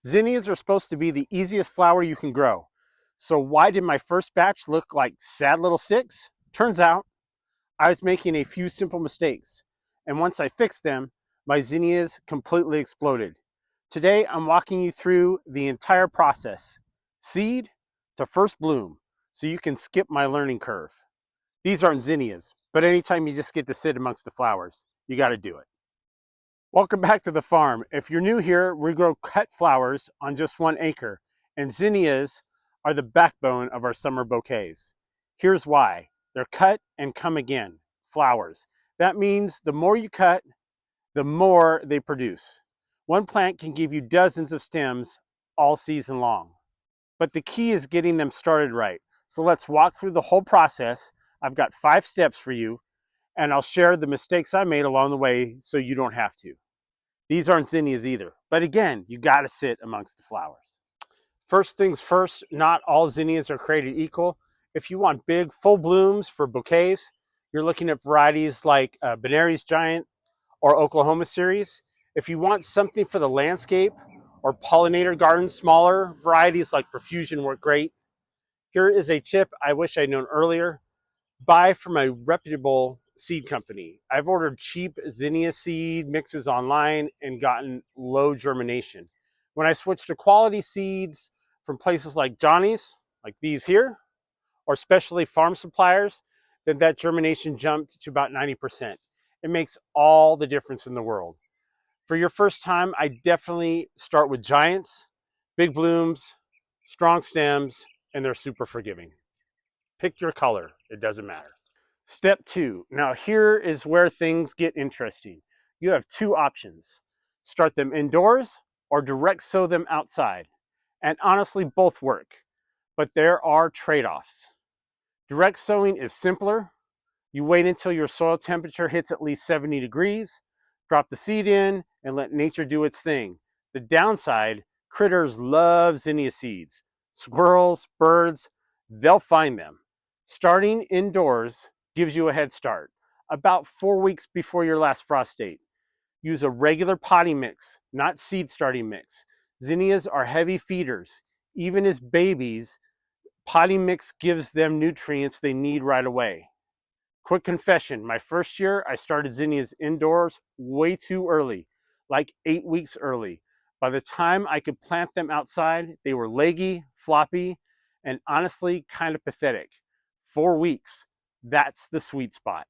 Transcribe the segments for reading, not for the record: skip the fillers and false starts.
Zinnias are supposed to be the easiest flower you can grow. So why did my first batch look like sad little sticks? Turns out I was making a few simple mistakes. And once I fixed them, my zinnias completely exploded. Today, I'm walking you through the entire process, seed to first bloom, so you can skip my learning curve. These aren't zinnias, but anytime you just get to sit amongst the flowers, you got to do it. Welcome back to the farm. If you're new here, we grow cut flowers on just 1 acre, and zinnias are the backbone of our summer bouquets. Here's why. They're cut and come again, flowers. That means the more you cut, the more they produce. One plant can give you dozens of stems all season long. But the key is getting them started right. So let's walk through the whole process. I've got 5 steps for you, and I'll share the mistakes I made along the way so you don't have to. These aren't zinnias either, but again, you got to sit amongst the flowers. First things first, not all zinnias are created equal. If you want big, full blooms for bouquets, you're looking at varieties like Benary's Giant or Oklahoma Series. If you want something for the landscape or pollinator gardens, smaller varieties like Profusion work great. Here is a tip I wish I'd known earlier. Buy from a reputable seed company. I've ordered cheap zinnia seed mixes online and gotten low germination. When I switched to quality seeds from places like Johnny's, like these here, or specialty farm suppliers, then that germination jumped to about 90%. It makes all the difference in the world. For your first time, I definitely start with giants, big blooms, strong stems, and they're super forgiving. Pick your color, it doesn't matter. Step 2. Now here is where things get interesting. You have 2 options. Start them indoors or direct sow them outside. And honestly, both work, but there are trade-offs. Direct sowing is simpler. You wait until your soil temperature hits at least 70 degrees, drop the seed in, and let nature do its thing. The downside, critters love zinnia seeds. Squirrels, birds, they'll find them. Starting indoors gives you a head start, about 4 weeks before your last frost date. Use a regular potting mix, not seed starting mix. Zinnias are heavy feeders. Even as babies, potting mix gives them nutrients they need right away. Quick confession, my first year, I started zinnias indoors way too early, like 8 weeks early. By the time I could plant them outside, they were leggy, floppy, and honestly kind of pathetic. 4 weeks, that's the sweet spot.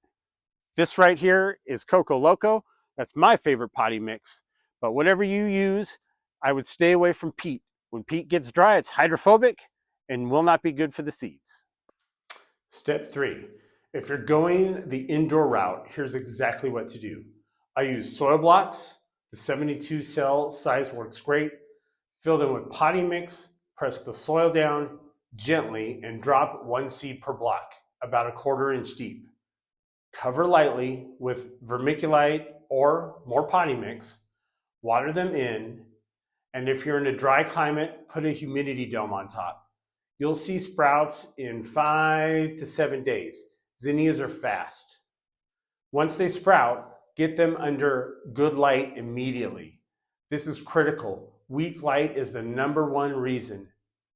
This right here is Coco Loco. That's my favorite potting mix. But whatever you use, I would stay away from peat. When peat gets dry, it's hydrophobic and will not be good for the seeds. Step 3. If you're going the indoor route, here's exactly what to do. I use soil blocks. The 72 cell size works great. Fill them with potting mix, press the soil down gently, and drop 1 seed per block, about a 1/4 inch deep. Cover lightly with vermiculite or more potting mix, water them in, and if you're in a dry climate, put a humidity dome on top. You'll see sprouts in 5 to 7 days. Zinnias are fast. Once they sprout, get them under good light immediately. This is critical. Weak light is the #1 reason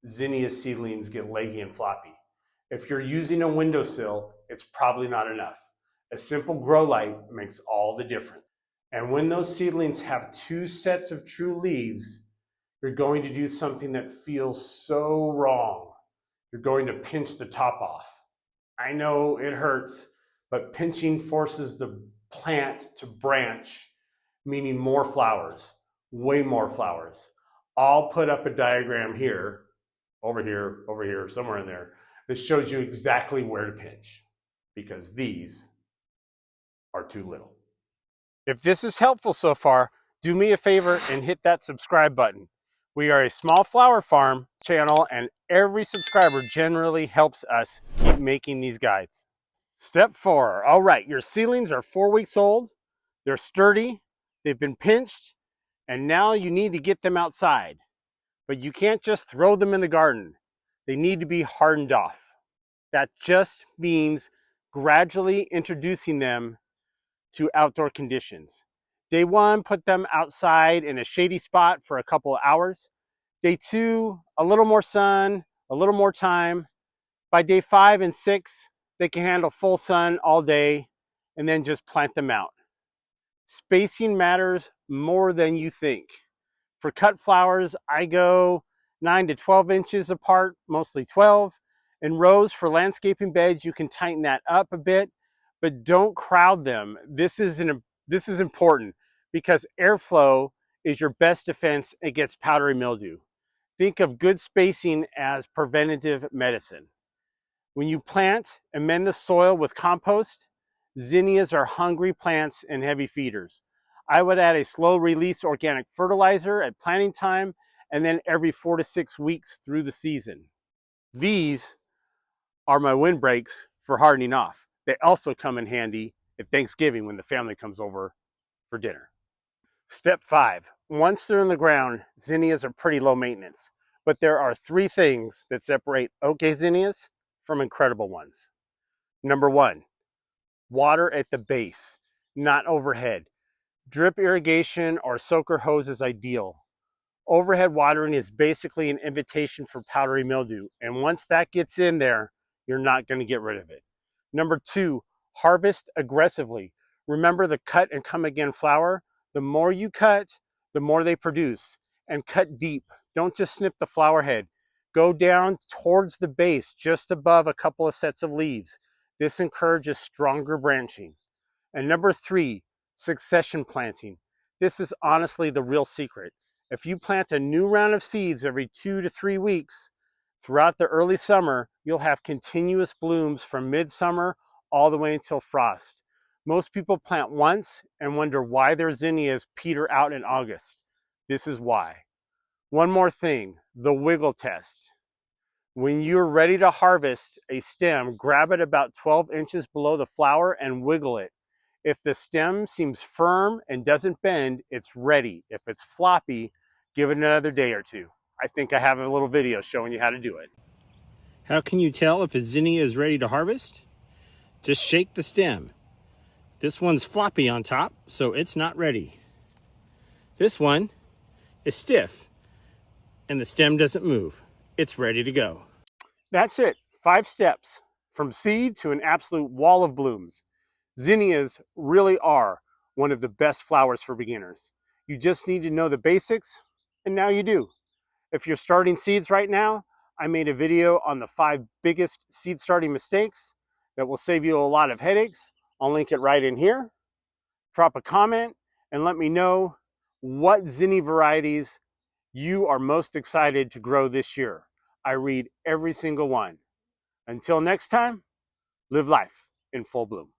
zinnia seedlings get leggy and floppy. If you're using a windowsill, it's probably not enough. A simple grow light makes all the difference. And when those seedlings have 2 sets of true leaves, you're going to do something that feels so wrong. You're going to pinch the top off. I know it hurts, but pinching forces the plant to branch, meaning more flowers, way more flowers. I'll put up a diagram here, over here, somewhere in there, that shows you exactly where to pinch, because these are too little. If this is helpful so far, do me a favor and hit that subscribe button. We are a small flower farm channel, and every subscriber generally helps us keep making these guides. Step 4. All right, your seedlings are 4 weeks old. They're sturdy. They've been pinched, and now you need to get them outside. But you can't just throw them in the garden. They need to be hardened off. That just means gradually introducing them to outdoor conditions. Day 1, put them outside in a shady spot for a couple of hours. Day 2, a little more sun, a little more time. By day 5 and 6, they can handle full sun all day, and then just plant them out. Spacing matters more than you think. For cut flowers, I go 9 to 12 inches apart, mostly 12. In rows for landscaping beds, you can tighten that up a bit, but don't crowd them. This is important because airflow is your best defense against powdery mildew. Think of good spacing as preventative medicine. When you plant, amend the soil with compost. Zinnias are hungry plants and heavy feeders. I would add a slow release organic fertilizer at planting time and then every 4 to 6 weeks through the season. These are my windbreaks for hardening off. They also come in handy at Thanksgiving when the family comes over for dinner. Step 5. Once they're in the ground, zinnias are pretty low maintenance. But there are 3 things that separate okay zinnias from incredible ones. Number 1, water at the base, not overhead. Drip irrigation or soaker hose is ideal. Overhead watering is basically an invitation for powdery mildew, and once that gets in there, you're not going to get rid of it. Number 2, harvest aggressively. Remember the cut and come again flower? The more you cut, the more they produce. And cut deep. Don't just snip the flower head. Go down towards the base, just above a couple of sets of leaves. This encourages stronger branching. And number 3, succession planting. This is honestly the real secret. If you plant a new round of seeds every 2 to 3 weeks, throughout the early summer, you'll have continuous blooms from midsummer all the way until frost. Most people plant once and wonder why their zinnias peter out in August. This is why. One more thing, the wiggle test. When you're ready to harvest a stem, grab it about 12 inches below the flower and wiggle it. If the stem seems firm and doesn't bend, it's ready. If it's floppy, give it another day or 2. I think I have a little video showing you how to do it. How can you tell if a zinnia is ready to harvest? Just shake the stem. This one's floppy on top, so it's not ready. This one is stiff, and the stem doesn't move. It's ready to go. That's it. 5 steps from seed to an absolute wall of blooms. Zinnias really are one of the best flowers for beginners. You just need to know the basics, and now you do. If you're starting seeds right now, I made a video on the 5 biggest seed starting mistakes that will save you a lot of headaches. I'll link it right in here. Drop a comment and let me know what zinnia varieties you are most excited to grow this year. I read every single one. Until next time, live life in full bloom.